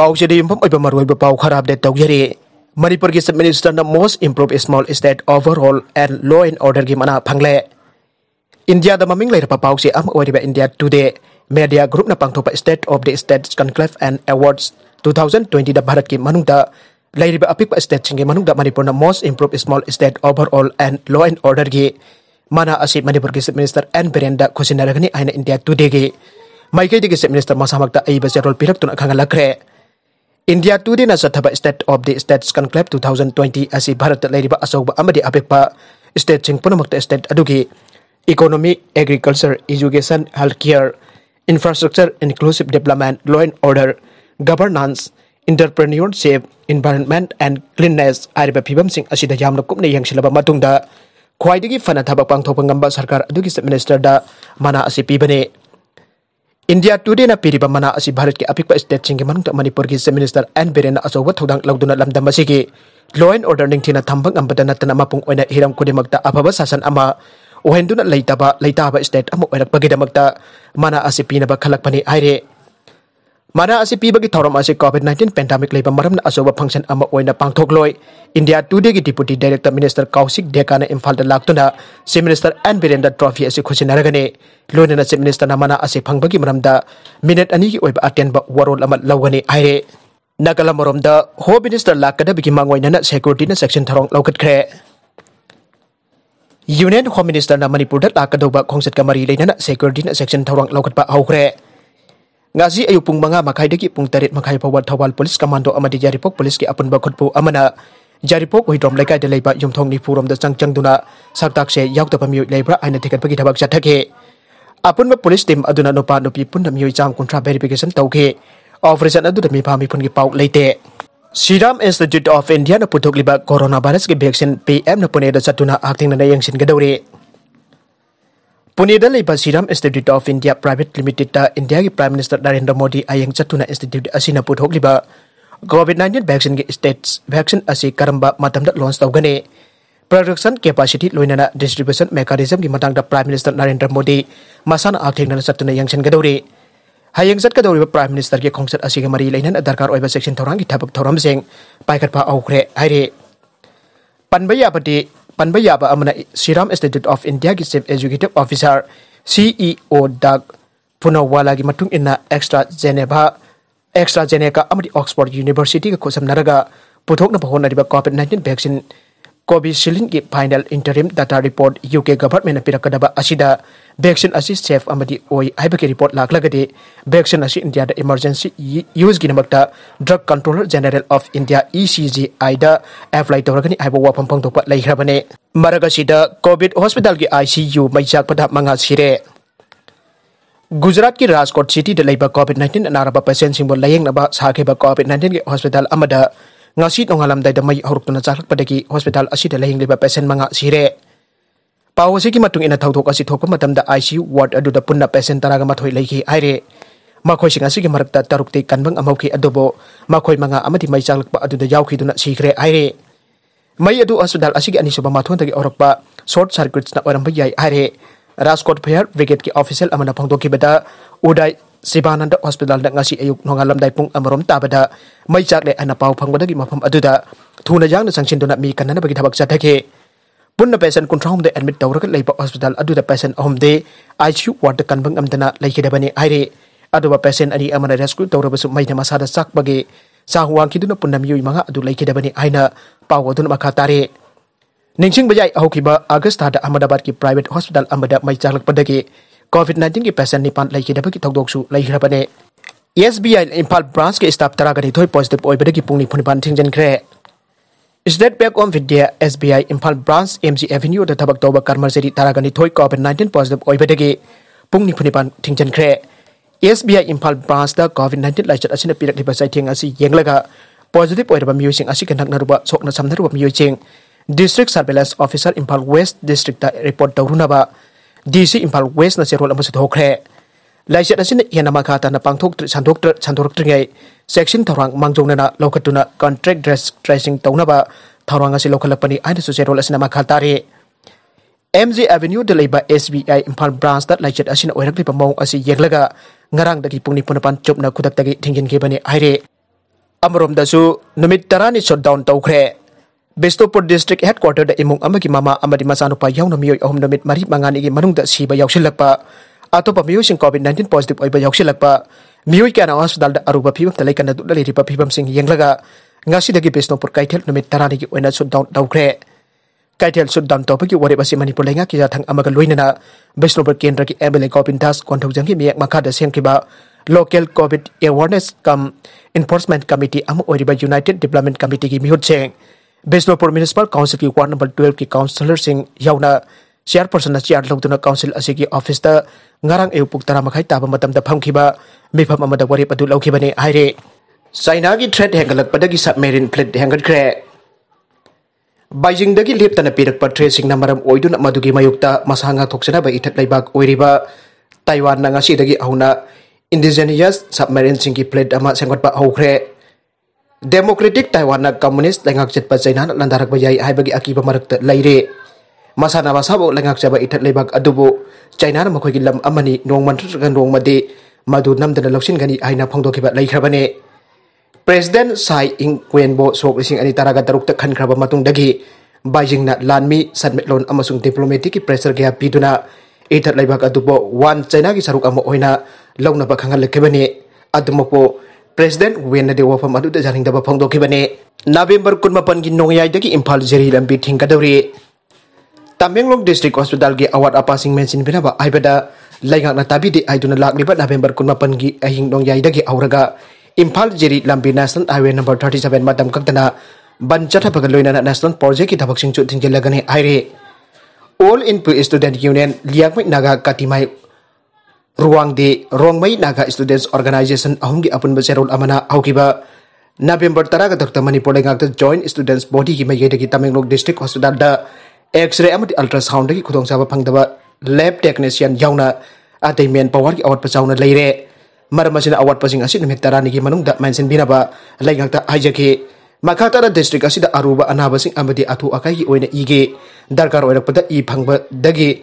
Pausidi Maruba Pau Harab de Togeri. Manipur Chief Minister the most improved small state overall and law and order Gimana Pangle. India the Maming later Pausi Am Oriba India today. Media group na pangtopa State of the States Conclave and Awards 2020 da Bharat ki manungda lairiba apikpa state singi manungda Manipur na most improved small state overall and law and order gi mana asi Manipur Chief Minister and Berenda Houragani aina India today gi Mioi Chief Minister masamakta aiba serol pirak tuna khangalakre India today na sathaba State of the States Conclave 2020 asi Bharat lairiba asauba amadi apikpa state sing punamakta state adugi economy, agriculture, education, healthcare, infrastructure, inclusive development, law and order, governance, entrepreneurship, environment and cleanliness ariba phibam sing asida yamna kupna yangsilaba matungda khwaidagi fana thabak pangthokpa ngamba sarkar adugi Chief Minister da mana asi pibane India today na piriba mana asi Bharat ki apikpa state singi manungta Manipur ki Chief Minister and Berena asoba thodang lauduna lamdam asigi law and order ningthina thambang ambada natana mapung oina hiram kudimakta afaba sasan ama Hingduna Leiramle state amo oirakpagidamakta mana asi pinaba khalakpani aire mana asi pibagi thoram asi COVID-19 pandemic leiba maramna asoba function ama oina pangthokloi India today gi deputy director minister Kausik Dekana Imphal da laktuna Chief Minister and Berenda trophy asi khusinaragani loinana Chief Minister na mana asi phangbagi maramda minute ani gi oiba atenba warol ama lawgani aire nagala moromda Home Minister lakada bigi mangoinana security na section tharong laukatkre Union Home Minister na Manipur da lakadoba khongset kamari leinana security na section thorang laukatpa haukre ngasi ayuk pung manga makai dagi pung tarit makai pawal thawal police commando amadi jaripok police ki apunba khutpu amana jaripok hoidom laikai de leiba yumthong ni purom da changduna saktak se yaukta pamiu leibra aina tiket pagi thabak chathake apunba police team aduna nopa nopi punna mioi cham kontra verification tauke operation adu da mi phami phun gi pau leite Serum Institute of India na puthokliba coronavirus ki vaccine PM na Pune da chatuna acting na yangsin gadawri Pune da leiba Serum Institute of India Private Limited ta India ki Prime Minister Narendra Modi ayang chatuna institute asina puthokliba COVID-19 vaccine ki states vaccine asi karamba matam da launch tawgani production capacity loinana distribution mechanism ki matang da Prime Minister Narendra Modi masana acting na chatuna yangsin gadawri Hayang zat kadawriba Prime Minister ki khongset asiga mari leinan darkar oiba section thorang ki thabak thoram sing paikatpa aukre aire panbayaba amana Serum Institute of India ki Chief Executive Officer CEO Dag Punawala ki matung inna AstraZeneca amadi Oxford University ka khosam naraga puthok na bahon riba COVID-19 vaccine Covishield ki final interim data report UK government pirakadaba asida vaccine asi safe amadi oi haibaki report laklagade vaccine asi India da emergency use ginamakta drug controller general of India ECG aida apply tawragani aibo wapam pangtokpa leihrabane maragasida covid hospital ki ICU Mei Chakpada manga sire Gujarat ki Rajkot city da leiba COVID-19 naraba patient singbo layeng naba sakheba COVID-19 ki hospital amada ngasi nongalamdai da mai horukna chaklakpadagi hospital asida layeng liba patient manga sire Pawasi ki matung ina thauthok asi thokpa matamda ICU ward adu da punna patient taraga mathoi leiki aire makhoi singa sigi marakta tarukte kanbang amauki adobo makhoi manga amati mai chaklakpa adu da yauki duna sikre aire mai adu hospital asigi ani suba mathon tagi orakpa short circuits na oramba yai aire Rajkot Fire Brigade ki official amana phangdoki bada Uday Sibananda Hospital da ngasi ayuk nongalamdai pung amarom tabada mai chakle ana pau phangbadagi mafam aduda thuna jang na sangsin duna mi kanana bagi thabak chathake punna patient kunthrom de admit tawraga leiba hospital aduda patient ahomde ICU ward da kanbang amdana leikidabani aire aduba patient ani amana rescue tawrabasu mai na masada sakbage sahuang kiduna punna mioi manga adu leikidabani aina pau aduna makatare Ningsing bajai ahokiba August tada Ahmedabad ki private hospital amada mai chaklakpadagi COVID-19 ki patient nipan leikidabagi thokdoksu leihirabane SBI Imphal branch ki staff taragani thoi positive oibadagi pungni phunipan thingjankre State Bank of India SBI Imphal branch MG Avenue da thabak toba karmajari taragani thoi COVID-19 positive oibadagi pungni phunipan thingjankre SBI Imphal branch da COVID-19 laichat asina pirakliba saithing asi yenglaga positive oiraba miusing asi kanaknaruba sokna samnaruba miusing District Surveillance Officer Imphal West District report tawrunaba DC Imphal West na serol amasu thokre laichat asina yana makata na pangthok sandok tringai section thorang mangjongna na lokatuna contract dress tracing tawnaba thorang asi lokalapani aina su serol asina makhatare MG Avenue de leiba SBI Imphal branch that laichat asina oirakli pamong asi yeglaga ngarang dagi pungni punapan chopna kudak dagi thingin gebani aire अमरोमदसु नुमित तरानी shutdown तौखरे Bishnupur district headquarters द इमुंग अमगी मामा अमदी मचानुपा याउना मियोय अहम नुमित मरी मंगानी गी मनुंगदा सिबा याउसिलकपा अतोपा मियोसिंग कोविड-19 पॉजिटिव ओइबा याउसिलकपा मियोय क्याना हॉस्पिटल द अरुबा फिबम त लेकन दुला लेरिपा फिबम सिंग यंगलगा ngasi बिष्णुपुर कैथेल नुमित तरानी की ओइना शटडाउन तौखरे कैथेल शटडाउन तौबगी वरेब असि मणिपुर लेंगा की जाथंग अमगा लोइनना बिष्णुपुर केंद्र की एमएलए गोविंद दास कोंथौजंगी मियक मखादा सेमकिबा local COVID awareness cum enforcement committee अम ओरिबा यूनाइटेड डेवलपमेंट कमिटी की मिहुतसेंग बिष्णुपुर म्युनिसिपल काउंसिल की वार्ड नंबर 12 की काउंसिलर सिंह याउना चेयरपर्सन चेयर लौदुना काउंसिल असिगी ऑफिस दा ngarang eu puk tara makhai taba matam da phamkhiba mifam amada wari padu laukhibane haire China gi threat hengalak padagi submarine fleet hengatkhre Beijing dagi leptana pirak patre singna maram oiduna madugi mayukta masanga thoksana ba ithat laibak oiriba Taiwan na ngasi dagi auna indigenous submarine singki fleet ama sengotpa haukhre Democratic Taiwan na communist lengak chetpa China na landarak ba yai haibagi akiba marakta laire Masana masabo lengak chaba ithat laibak adubu China na makhoi lam amani nong mantra nong made madu namdana loksin gani aina phongdokiba laikhrabane President Tsai Ing-wen bo sok lising ani taraga taruk ta khankraba matung dagi Beijing na lanmi sadmetlon amasung diplomatic pressure gya piduna ithat laibak adubo one China gi saruk amo oina lawna ba khangal lekebane adumoko President Wen na dewa fam adu da jaring da ba phongdokibane November 18 gi nongyai dagi Imphal jeri lambi thingkadawri Tamenglong District Hospital की award apasing mention binaba aibada laingak na tabi di aiduna lakliba November 18 gi ahing dong yai dagi auraga Imphal jeri lambi National Highway number 37 madam kaktana ban chathabaga loina national project ki thabak sing chu thingjelagane aire All Input Student Union liakmai naga katimai ruang de rongmai naga students organization ahum gi apun baserol amana aukiba November taraga dokta Manipur lengak joint students body ki mai dagi Tamenglong District Hospital da X-ray amati ultrasound ki khudong saba phangdaba lab technician yauna atei men power ki awat pachauna leire maramasina awat pasing asi numit tarani ki manung da mention binaba laingakta haijaki makhatara district asida aruba anaba sing amati athu akai ki oina ige darkar oirakpada I phangba dagi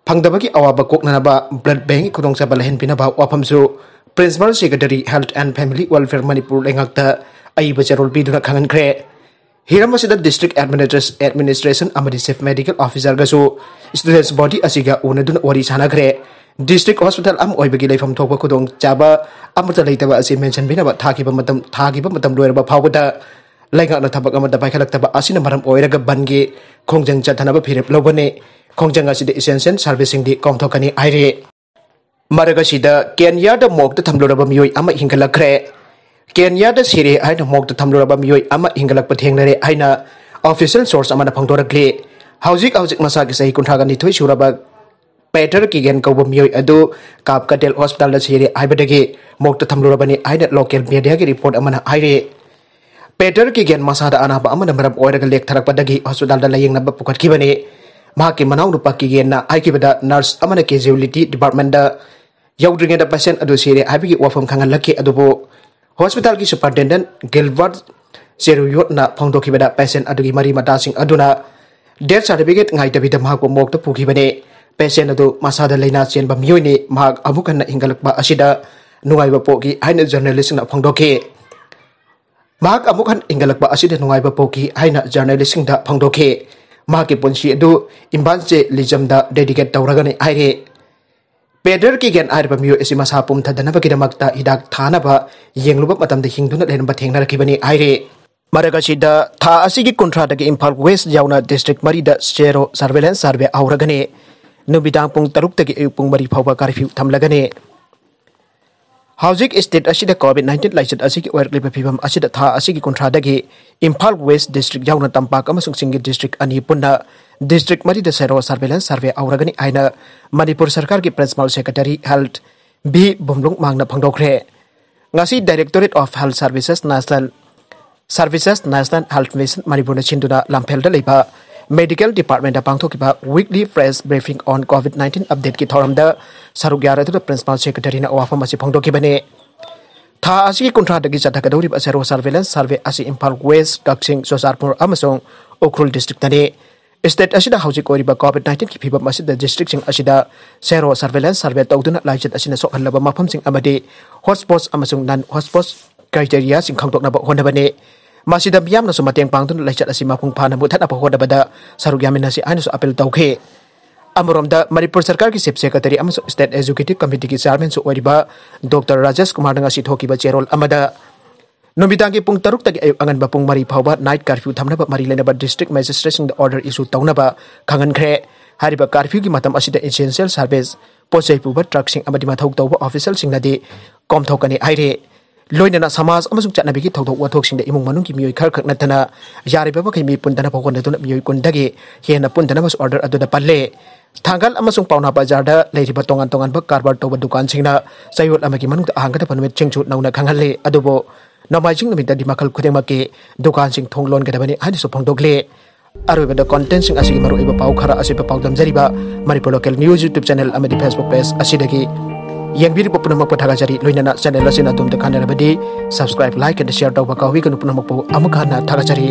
phangdaba ki awaba koknanaba blood bank khudong saba lehen binaba waphamsu principal secretary health and family welfare Manipur laingakta ai bacharol biduna khangankre Hiramasida district administration amadi chief medical officer gasu students body asiga unadun wari sanagre district hospital am oibagi leifam thokpa khudong chaba amata leitaba asi mention binaba thagiba matam loiraba phawada lainga na thabak amada baikhalakta asina maram oiraga bangi khongjang chathanaba phirep lobane khongjang asida essential servicing di kongthokani aire maraga sida Kenya da Morgue thamluraba mioi ama hingalakre Kenya da sire aina Morgue thamluraba mioi ama hingalakpa thengnare aina official source amana phangdorakle hauzik masa ki sahi Houragani thoi suraba Peter Kigen kauba mioi adu Kapkatel hospital da sire aibadagi Morgue thamluraba ni aina local media ki report amana aire Peter Kigen masa da anaba amana maram oiraga lek tharakpadagi hospital da layeng naba pukatkibane mahaki manau rupa Kigen na aikibada nurse amana casualty department da yaudringa da patient adu sire aibagi wafam khangal laki adubo Hospital ki superintendent Gilbert Sero na phongdokibada patient adugi mari mata sing aduna death certificate ngai tabida mahak Morgue ta pukibane patient adu masada leina chenba mioi ni mahak amukan na hingalakba asida nungaiba poki haina journalist na phongdoke mahak amukan hingalakba asida nungaiba poki haina journalist da phongdoke mahak ki punsi adu imbanche lijam da dedicate tawragani aire Pedder ki gen air pamiyo isi masa Pumthadanaba Hidak Hidak Thanaba Changlubada matam de Hingduna Leiramle thengnarakibani aire Maragashida tha asigi kontra dagi Imphal West yauna district mari da Sero surveillance survey Houragani Numidang Pung taruk dagi ayuk pung mari Faoba Curfew Thamlagni Hauzik state asida COVID-19 laisat asigi oirklipa phibam asida tha asigi kontra dagi Imphal West district yauna tampak amasung singi district ani punna district mari da Sero surveillance survey Houragani aina Manipur sarkar ki principal secretary health B Bumlung mangna phangdokre ngasi Directorate of Health Services National Health Mission Manipur na chinduna lampel da leiba medical department da pangthokiba weekly press briefing on COVID-19 update ki thoram da sarugyara da principal secretary na awafam asi phangdokibane tha asi kontra dagi chathakadori ba Sero surveillance survey asi Imphal West Kaksing Sosarpur amasong Ukhrul district tani State asida hauzik oiriba COVID-19 ki phibam asida district sing asida Sero surveillance survey tawduna laichat asina sokhallaba mafam sing amadi hotspots amasung non hotspots criteria sing khangdoknaba honabane masida miyamna su mateng pangtun laichat asi mapung phana muthanaba honabada saruk yaminasi ainu su apel tawkhe amoromda Manipur sarkar ki chief secretary amasu state executive committee ki chairman su oriba Dr. Rajesh Kumar danga si thokiba cherol amada Numidang Pung taruk tagi ayuk angan bapung mari Faoba night curfew thamnaba mari lenaba district magistrate sing the order issue tawnaba khangan khre hariba curfew ki matam asida essential service posai puba truck sing amadi mathok tawba official sing nadi kom thokani aire loinana samaj amasung chatnabi ki thokthok wathok sing da imung manung ki mioi khar khak natana yariba ba kai mi puntana phokon da mioi kundagi hena puntana mas order adu da palle thangal amasung pauna bazar da leiriba tongan tongan ba karbar toba dukan singna sayot amagi manung da ahang da panmet chingchu nauna khangalle adubo Namajing namita di makal kudeng make dukan sing thonglon gadabani hadi so phongdogle aroba the content sing asigi maru iba pau khara asiba pau damjariba Manipur local news YouTube channel amadi Facebook page asidagi yangbiri popuna pathaga jari loinana channel asina tum de khanarabadi subscribe like and share tawba kawi kanu puna makpo amukhana thaga jari